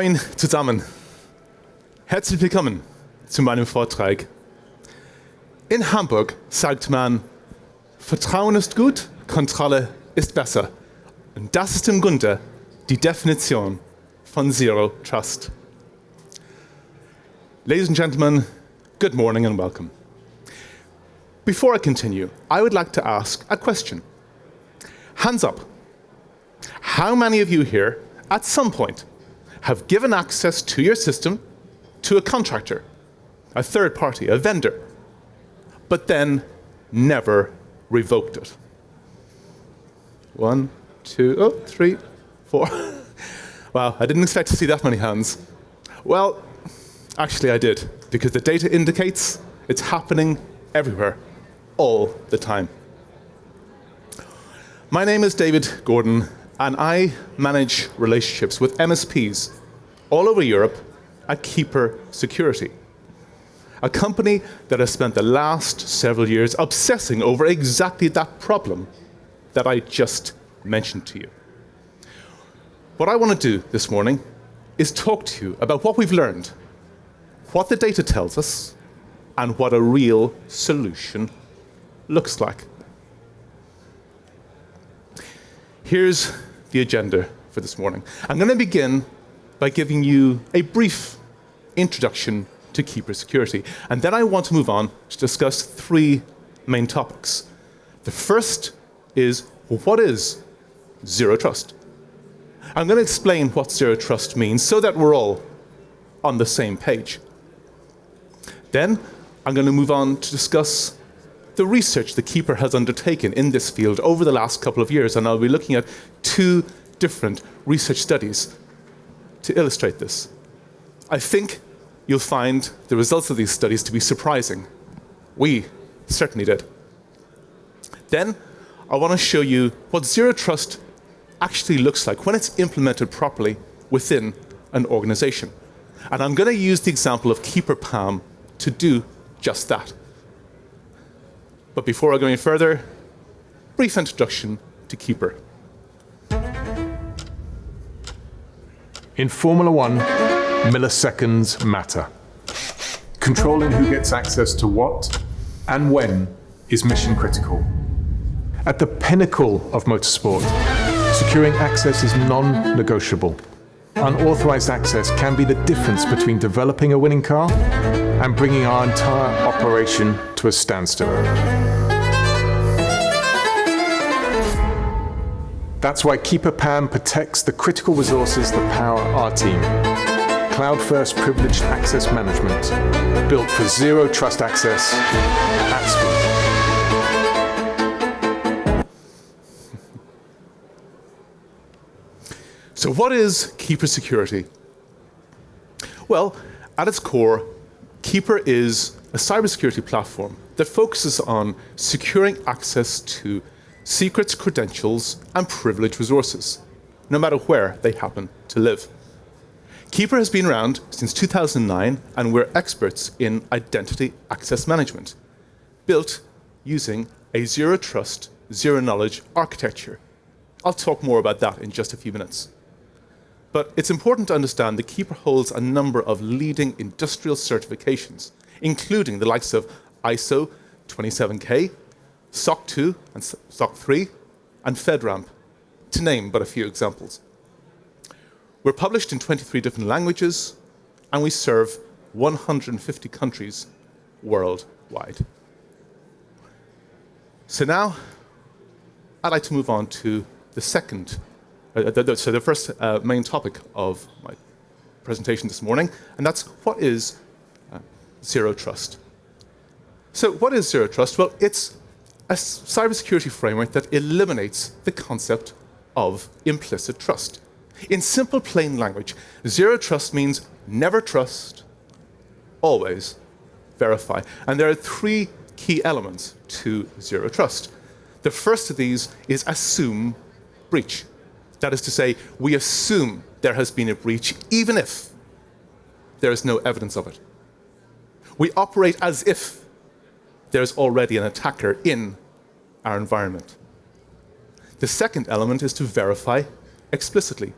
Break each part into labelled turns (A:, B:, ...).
A: Moin zusammen. Herzlich willkommen zu meinem Vortrag. In Hamburg sagt man, Vertrauen ist gut, Kontrolle ist besser. Und das ist im Grunde die Definition von Zero Trust. Ladies and gentlemen, good morning and welcome. Before I continue, I would like to ask a question. Hands up. How many of you here, at some point, have given access to your system to a contractor, a third party, a vendor, but then never revoked it? 1, 2, 3, 4. Wow, I didn't expect to see that many hands. Well, actually I did, because the data indicates it's happening everywhere, all the time. My name is David Gordon, and I manage relationships with MSPs all over Europe at Cybersecurity, a company that has spent the last several years obsessing over exactly that problem that I just mentioned to you. What I want to do this morning is talk to you about what we've learned, what the data tells us, and what a real solution looks like. Here's the agenda for this morning. I'm going to begin by giving you a brief introduction to Cybersecurity, and then I want to move on to discuss 3 main topics. The first is, what is Zero Trust? I'm going to explain what Zero Trust means so that we're all on the same page. Then I'm going to move on to discuss the research the Keeper has undertaken in this field over the last couple of years, and I'll be looking at 2 different research studies to illustrate this. I think you'll find the results of these studies to be surprising. We certainly did. Then I want to show you what Zero Trust actually looks like when it's implemented properly within an organization. And I'm going to use the example of Keeper PAM to do just that. But before I go any further, brief introduction to Keeper.
B: In Formula 1, milliseconds matter. Controlling who gets access to what and when is mission critical. At the pinnacle of motorsport, securing access is non-negotiable. Unauthorized access can be the difference between developing a winning car and bringing our entire operation to a standstill. That's why Keeper PAM protects the critical resources that power our team. Cloud-first privileged access management, built for Zero Trust access at speed.
A: So what is Cybersecurity? Well, at its core, Keeper is a cybersecurity platform that focuses on securing access to secrets, credentials, and privileged resources, no matter where they happen to live. Keeper has been around since 2009, and we're experts in identity access management, built using a Zero Trust, Zero Knowledge architecture. I'll talk more about that in just a few minutes. But it's important to understand that Keeper holds a number of leading industrial certifications, including the likes of ISO 27K, SOC 2 and SOC 3, and FedRAMP, to name but a few examples. We're published in 23 different languages, and we serve 150 countries worldwide. So now, I'd like to move on to the second, the first main topic of my presentation this morning, and that's what is Zero Trust. So what is Zero Trust? Well, it's a cybersecurity framework that eliminates the concept of implicit trust. In simple, plain language, Zero Trust means never trust, always verify. And there are 3 key elements to Zero Trust. The first of these is assume breach. That is to say, we assume there has been a breach, even if there is no evidence of it. We operate as if there's already an attacker in our environment. The second element is to verify explicitly.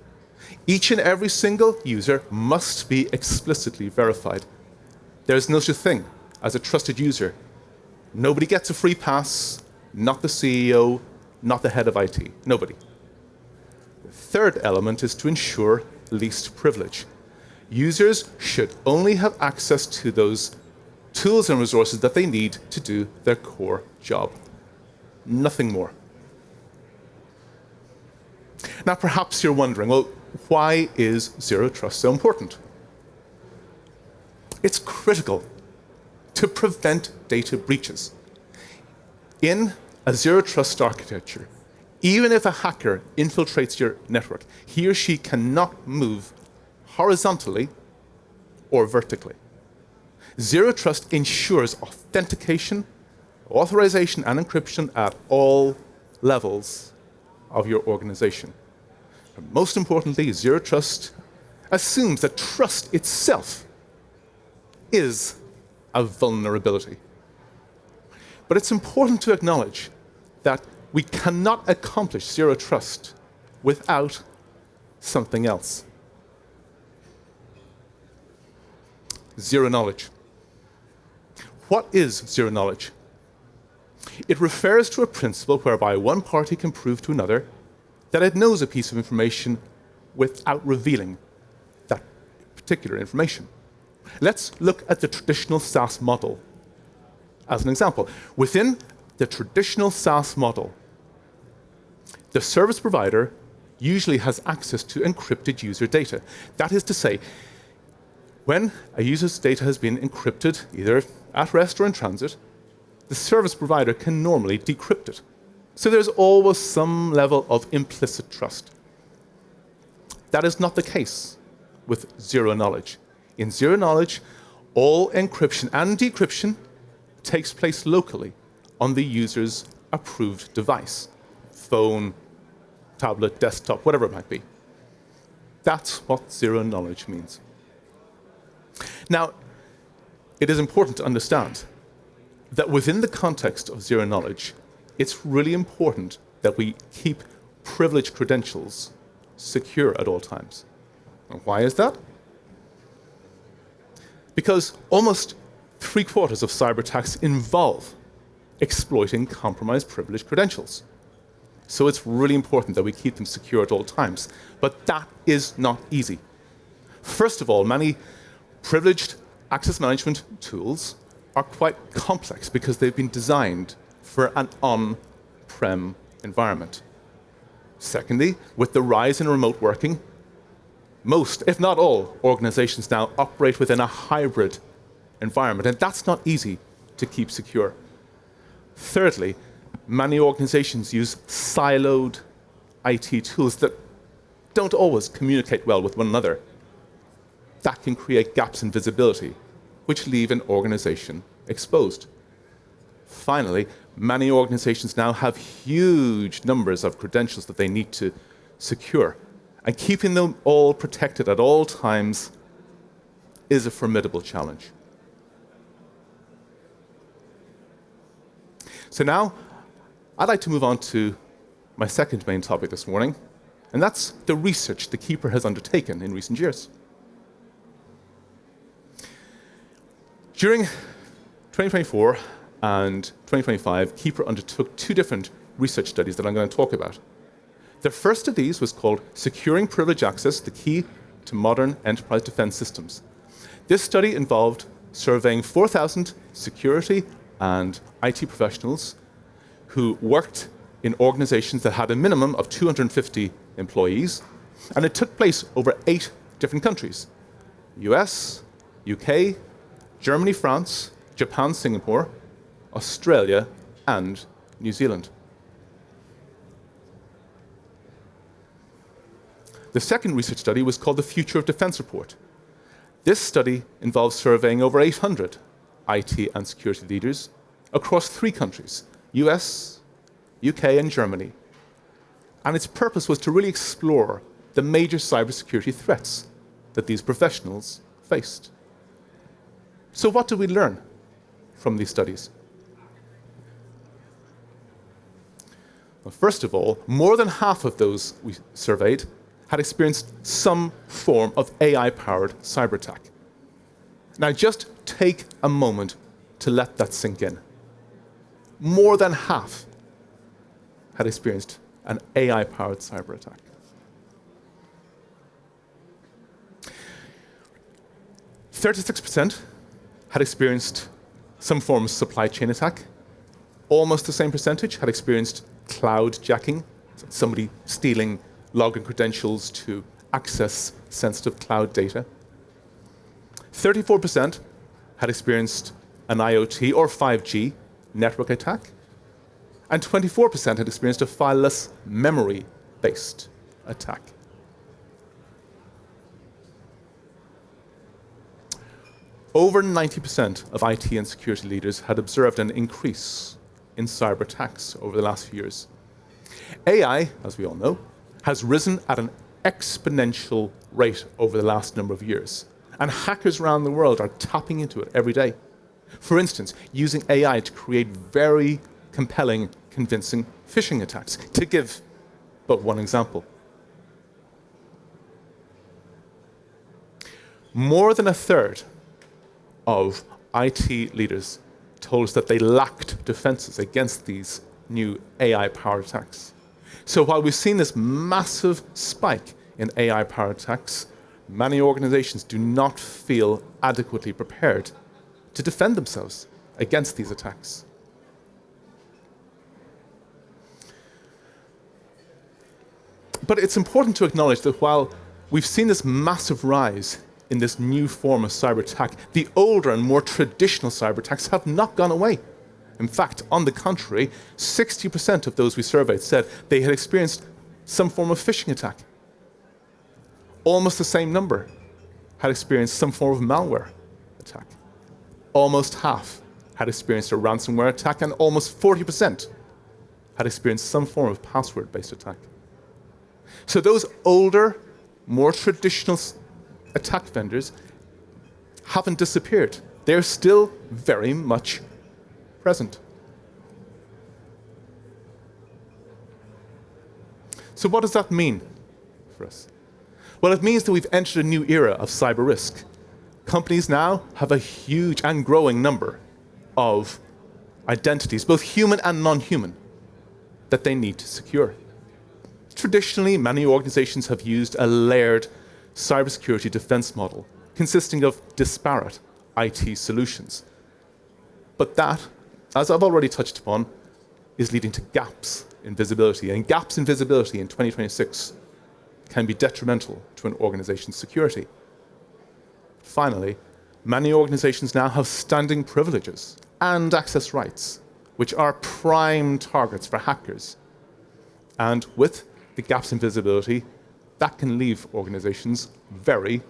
A: Each and every single user must be explicitly verified. There's no such thing as a trusted user. Nobody gets a free pass, not the CEO, not the head of IT, nobody. The third element is to ensure least privilege. Users should only have access to those tools and resources that they need to do their core job. Nothing more. Now, perhaps you're wondering, well, why is zero trust so important? It's critical to prevent data breaches. In a zero trust architecture, even if a hacker infiltrates your network, he or she cannot move horizontally or vertically. Zero trust ensures authentication, authorization, and encryption at all levels of your organization. And most importantly, zero trust assumes that trust itself is a vulnerability. But it's important to acknowledge that we cannot accomplish zero trust without something else. Zero knowledge. What is zero knowledge? It refers to a principle whereby one party can prove to another that it knows a piece of information without revealing that particular information. Let's look at the traditional SaaS model as an example. Within the traditional SaaS model, the service provider usually has access to encrypted user data. That is to say, when a user's data has been encrypted, either at rest or in transit, the service provider can normally decrypt it. So there's always some level of implicit trust. That is not the case with zero knowledge. In zero knowledge, all encryption and decryption takes place locally on the user's approved device, phone, tablet, desktop, whatever it might be. That's what zero knowledge means. Now, it is important to understand that within the context of zero knowledge, it's really important that we keep privileged credentials secure at all times. And why is that? Because almost 3/4 of cyber attacks involve exploiting compromised privileged credentials. So it's really important that we keep them secure at all times. But that is not easy. First of all, many privileged access management tools are quite complex because they've been designed for an on-prem environment. Secondly, with the rise in remote working, most, if not all, organizations now operate within a hybrid environment, and that's not easy to keep secure. Thirdly, many organizations use siloed IT tools that don't always communicate well with one another. That can create gaps in visibility, which leave an organization exposed. Finally, many organizations now have huge numbers of credentials that they need to secure, and keeping them all protected at all times is a formidable challenge. So now, I'd like to move on to my second main topic this morning, and that's the research the Keeper has undertaken in recent years. During 2024 and 2025, Keeper undertook two different research studies that I'm going to talk about. The first of these was called Securing Privileged Access, the Key to Modern Enterprise Defense Systems. This study involved surveying 4,000 security and IT professionals who worked in organizations that had a minimum of 250 employees, and it took place over 8 different countries: US, UK, Germany, France, Japan, Singapore, Australia, and New Zealand. The second research study was called the Future of Defense Report. This study involves surveying over 800 IT and security leaders across 3 countries, US, UK, and Germany. And its purpose was to really explore the major cybersecurity threats that these professionals faced. So what did we learn from these studies? Well, first of all, more than half of those we surveyed had experienced some form of AI-powered cyber attack. Now just take a moment to let that sink in. More than half had experienced an AI-powered cyber attack. %36% had experienced some form of supply chain attack. Almost the same percentage had experienced cloud jacking, somebody stealing login credentials to access sensitive cloud data. 34% had experienced an IoT or 5G network attack, and 24% had experienced a fileless memory-based attack. Over 90% of IT and security leaders had observed an increase in cyber attacks over the last few years. AI, as we all know, has risen at an exponential rate over the last number of years, and hackers around the world are tapping into it every day. For instance, using AI to create very compelling, convincing phishing attacks, to give but one example. More than a third of IT leaders told us that they lacked defenses against these new AI-powered attacks. So while we've seen this massive spike in AI-powered attacks, many organizations do not feel adequately prepared to defend themselves against these attacks. But it's important to acknowledge that while we've seen this massive rise in this new form of cyber attack, the older and more traditional cyber attacks have not gone away. In fact, on the contrary, 60% of those we surveyed said they had experienced some form of phishing attack. Almost the same number had experienced some form of malware attack. Almost half had experienced a ransomware attack, and almost 40% had experienced some form of password-based attack. So those older, more traditional attack vendors haven't disappeared. They're still very much present. So what does that mean for us? Well, it means that we've entered a new era of cyber risk. Companies now have a huge and growing number of identities, both human and non-human, that they need to secure. Traditionally, many organizations have used a layered cybersecurity defense model consisting of disparate IT solutions. But that, as I've already touched upon, is leading to gaps in visibility. And gaps in visibility in 2026 can be detrimental to an organization's security. Finally, many organizations now have standing privileges and access rights, which are prime targets for hackers. And with the gaps in visibility, that can leave organizations very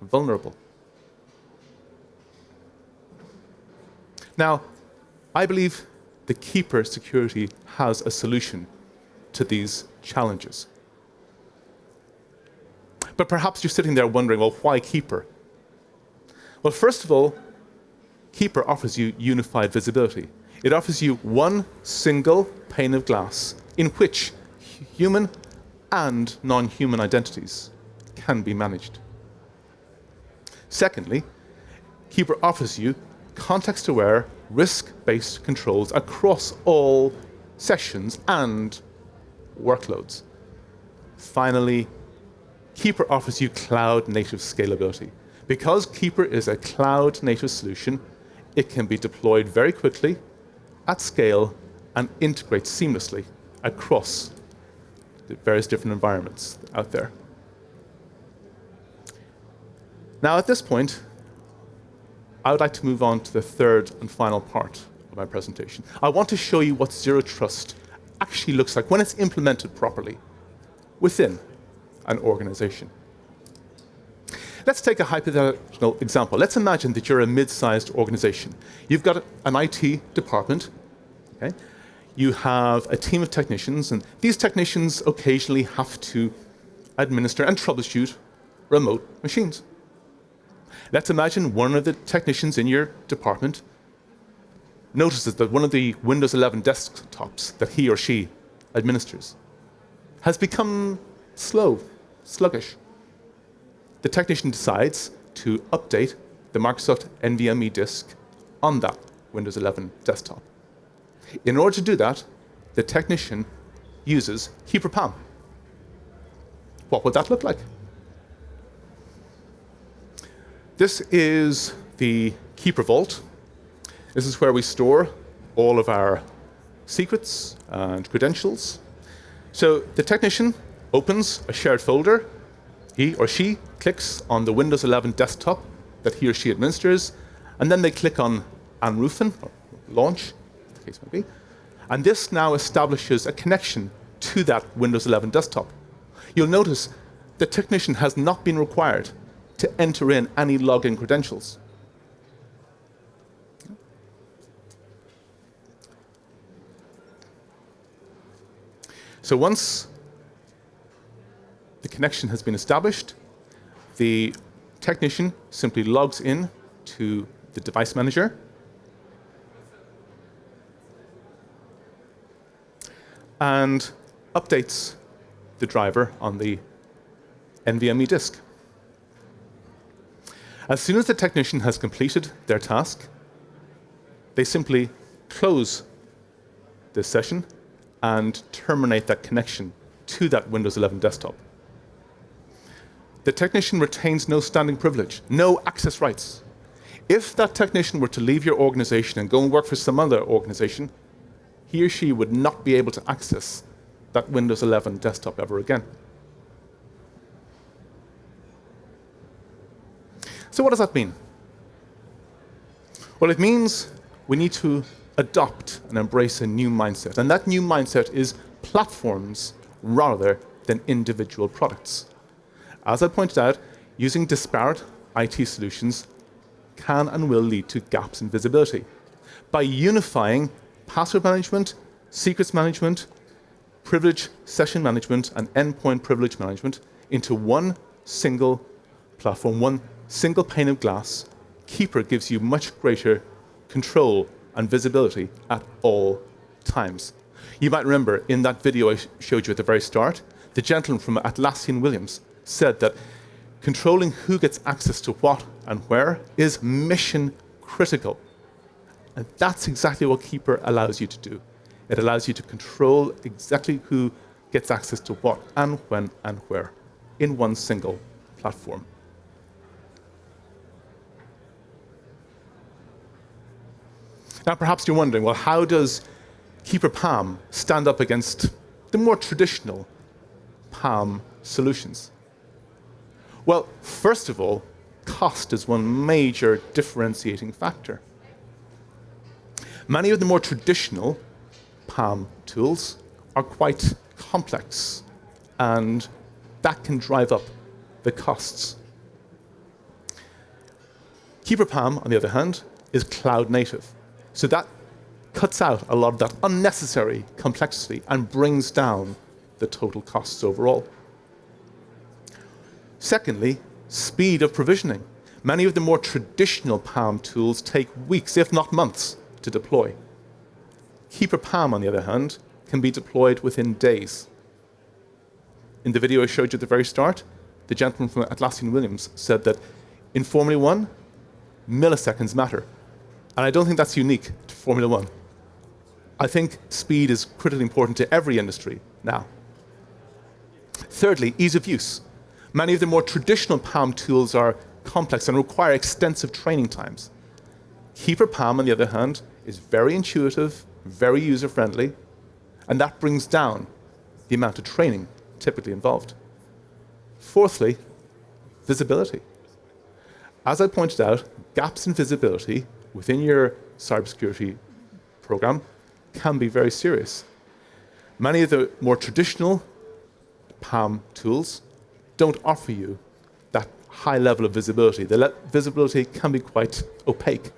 A: vulnerable. Now, I believe the Keeper Security has a solution to these challenges. But perhaps you're sitting there wondering, well, why Keeper? Well, first of all, Keeper offers you unified visibility. It offers you one single pane of glass in which human and non-human identities can be managed. Secondly, Keeper offers you context-aware, risk-based controls across all sessions and workloads. Finally, Keeper offers you cloud-native scalability. Because Keeper is a cloud-native solution, it can be deployed very quickly, at scale, and integrate seamlessly across the various different environments out there. Now, at this point, I would like to move on to the third and final part of my presentation. I want to show you what Zero Trust actually looks like when it's implemented properly within an organization. Let's take a hypothetical example. Let's imagine that you're a mid-sized organization. You've got an IT department, okay? You have a team of technicians, and these technicians occasionally have to administer and troubleshoot remote machines. Let's imagine one of the technicians in your department notices that one of the Windows 11 desktops that he or she administers has become slow, sluggish. The technician decides to update the Microsoft NVMe disk on that Windows 11 desktop. In order to do that, the technician uses Keeper PAM. What would that look like? This is the Keeper Vault. This is where we store all of our secrets and credentials. So the technician opens a shared folder. He or she clicks on the Windows 11 desktop that he or she administers, and then they click on Anrufen, or launch, the case may be, and this now establishes a connection to that Windows 11 desktop. You'll notice the technician has not been required to enter in any login credentials. So once the connection has been established, the technician simply logs in to the device manager, and updates the driver on the NVMe disk. As soon as the technician has completed their task, they simply close this session and terminate that connection to that Windows 11 desktop. The technician retains no standing privilege, no access rights. If that technician were to leave your organization and go and work for some other organization, he or she would not be able to access that Windows 11 desktop ever again. So what does that mean? Well, it means we need to adopt and embrace a new mindset. And that new mindset is platforms rather than individual products. As I pointed out, using disparate IT solutions can and will lead to gaps in visibility. By unifying password management, secrets management, privilege session management, and endpoint privilege management into one single platform, one single pane of glass, Keeper gives you much greater control and visibility at all times. You might remember in that video I showed you at the very start, the gentleman from Atlassian Williams said that controlling who gets access to what and where is mission critical. And that's exactly what Keeper allows you to do. It allows you to control exactly who gets access to what and when and where in one single platform. Now, perhaps you're wondering, well, how does Keeper PAM stand up against the more traditional PAM solutions? Well, first of all, cost is one major differentiating factor. Many of the more traditional PAM tools are quite complex, and that can drive up the costs. Keeper PAM, on the other hand, is cloud native. So that cuts out a lot of that unnecessary complexity and brings down the total costs overall. Secondly, speed of provisioning. Many of the more traditional PAM tools take weeks, if not months, to deploy. Keeper PAM, on the other hand, can be deployed within days. In the video I showed you at the very start, the gentleman from Atlassian Williams said that in Formula One, milliseconds matter. And I don't think that's unique to Formula One. I think speed is critically important to every industry now. Thirdly, ease of use. Many of the more traditional PAM tools are complex and require extensive training times. Keeper PAM, on the other hand, is very intuitive, very user-friendly, and that brings down the amount of training typically involved. Fourthly, visibility. As I pointed out, gaps in visibility within your cybersecurity program can be very serious. Many of the more traditional PAM tools don't offer you that high level of visibility. The visibility can be quite opaque.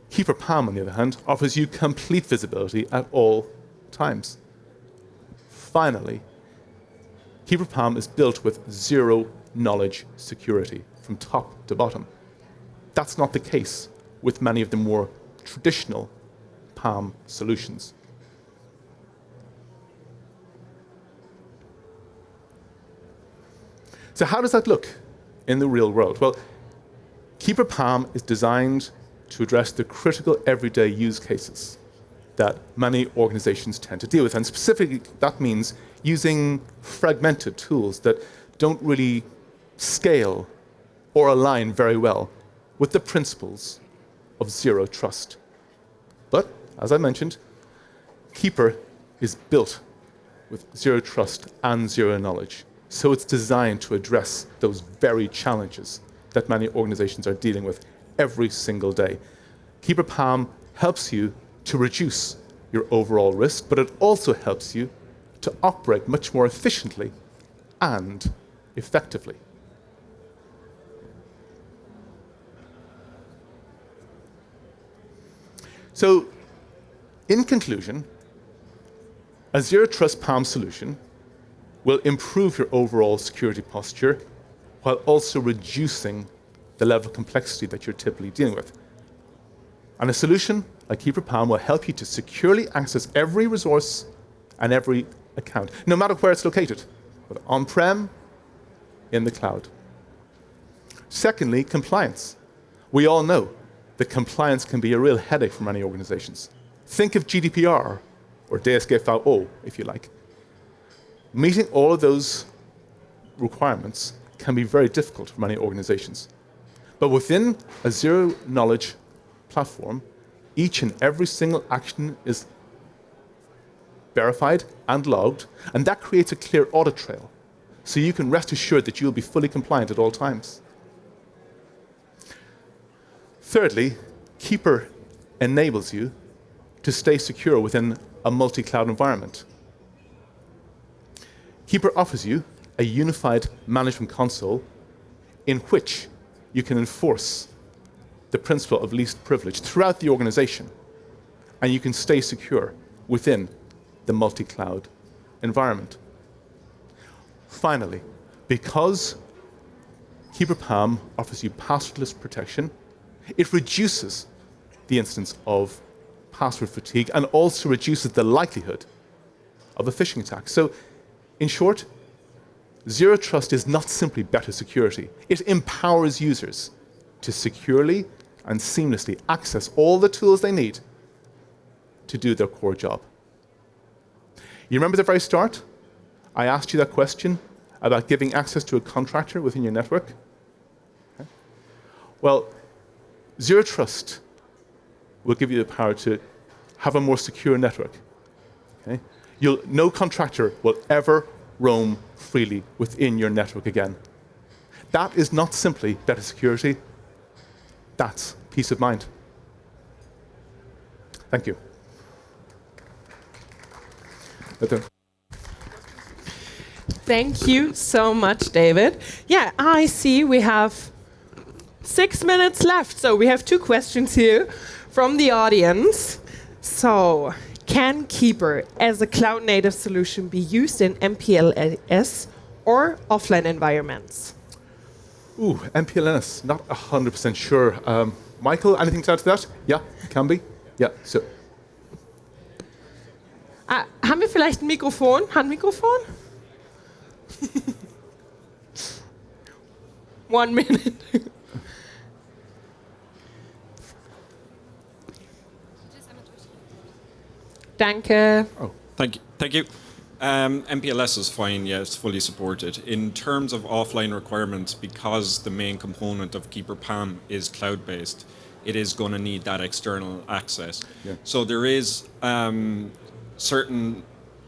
A: Keeper PAM, on the other hand, offers you complete visibility at all times. Finally, Keeper PAM is built with zero knowledge security from top to bottom. That's not the case with many of the more traditional PAM solutions. So how does that look in the real world? Well, Keeper PAM is designed to address the critical everyday use cases that many organizations tend to deal with. And specifically, that means using fragmented tools that don't really scale or align very well with the principles of zero trust. But, as I mentioned, Keeper is built with zero trust and zero knowledge. So it's designed to address those very challenges that many organizations are dealing with every single day. Keeper PAM helps you to reduce your overall risk, but it also helps you to operate much more efficiently and effectively. So, in conclusion, a zero trust PAM solution will improve your overall security posture while also reducing the level of complexity that you're typically dealing with. And a solution like Keeper PAM will help you to securely access every resource and every account, no matter where it's located, whether on-prem, in the cloud. Secondly, compliance. We all know that compliance can be a real headache for many organizations. Think of GDPR, or DSGVO, if you like. Meeting all of those requirements can be very difficult for many organizations. But within a zero-knowledge platform, each and every single action is verified and logged, and that creates a clear audit trail. So you can rest assured that you'll be fully compliant at all times. Thirdly, Keeper enables you to stay secure within a multi-cloud environment. Keeper offers you a unified management console in which you can enforce the principle of least privilege throughout the organization, and you can stay secure within the multi-cloud environment. Finally, because Keeper PAM offers you passwordless protection, it reduces the instance of password fatigue and also reduces the likelihood of a phishing attack. So, in short, zero trust is not simply better security. It empowers users to securely and seamlessly access all the tools they need to do their core job. You remember at the very start? I asked you that question about giving access to a contractor within your network. Okay. Well, zero trust will give you the power to have a more secure network. Okay. No contractor will ever roam freely within your network again. That is not simply better security, that's peace of mind. Thank you.
C: Thank you so much, David. Yeah, I see we have 6 minutes left, so we have 2 questions here from the audience. So, can Keeper as a cloud-native solution be used in MPLS or offline environments?
A: Ooh, MPLS, not 100% sure. Michael, anything to add to that? Yeah, can be. Yeah, so.
C: Haben wir vielleicht ein Mikrofon? Handmikrofon? 1 minute. Danke.
A: Oh.
D: Thank you. MPLS is fine, yeah, it's fully supported. In terms of offline requirements, because the main component of Keeper PAM is cloud-based, it is going to need that external access.
A: Yeah.
D: So there is certain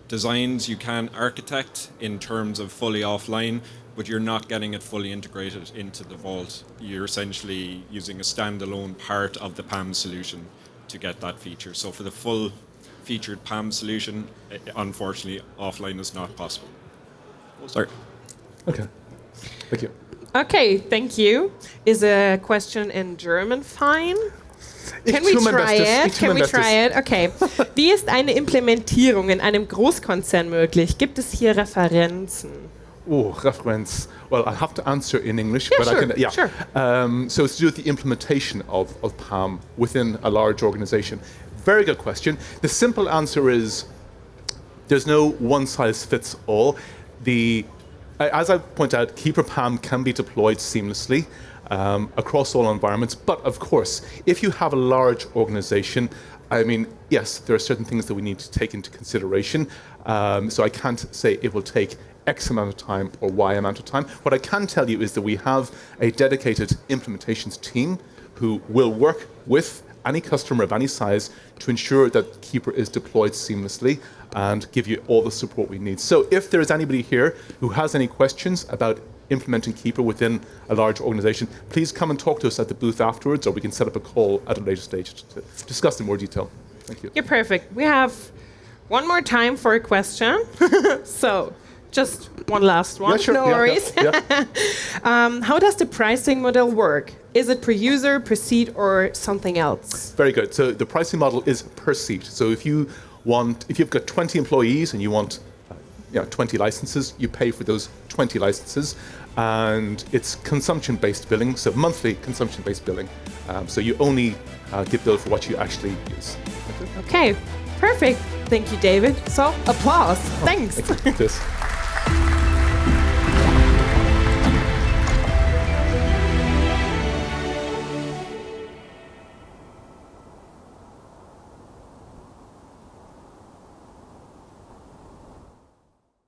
D: designs you can architect in terms of fully offline, but you're not getting it fully integrated into the vault. You're essentially using a standalone part of the PAM solution to get that feature. So for the full featured PAM solution, unfortunately, offline is not possible. Sorry.
A: Okay. Thank you.
C: Okay, thank you. Is a question in German fine? Can we try it? Can we try it? Okay. Wie ist eine Implementierung in einem Großkonzern möglich? Gibt es hier Referenzen?
A: Oh, reference. Well, I'll have to answer in English,
C: Yeah,
A: but
C: sure,
A: I can. Yeah.
C: sure.
A: So it's to do with the implementation of PAM within a large organization. Very good question. The simple answer is there's no one size fits all. as I point out, Keeper PAM can be deployed seamlessly across all environments. But of course, if you have a large organization, I mean, yes, there are certain things that we need to take into consideration. So I can't say it will take X amount of time or Y amount of time. What I can tell you is that we have a dedicated implementations team who will work with any customer of any size to ensure that Keeper is deployed seamlessly and give you all the support we need. So if there is anybody here who has any questions about implementing Keeper within a large organization, please come and talk to us at the booth afterwards, or we can set up a call at a later stage to discuss in more detail. Thank you.
C: You're perfect. We have one more time for a question. So just one last one.
A: Yeah, sure.
C: No worries.
A: Yeah.
C: How does the pricing model work? Is it per user, per seat, or something else?
A: Very good. So the pricing model is per seat. So if you've got 20 employees and you want 20 licenses, you pay for those 20 licenses, and it's consumption-based billing, so monthly consumption-based billing. So you only get billed for what you actually use.
C: Okay, perfect. Thank you, David. So, applause. Thanks.
A: Thank you.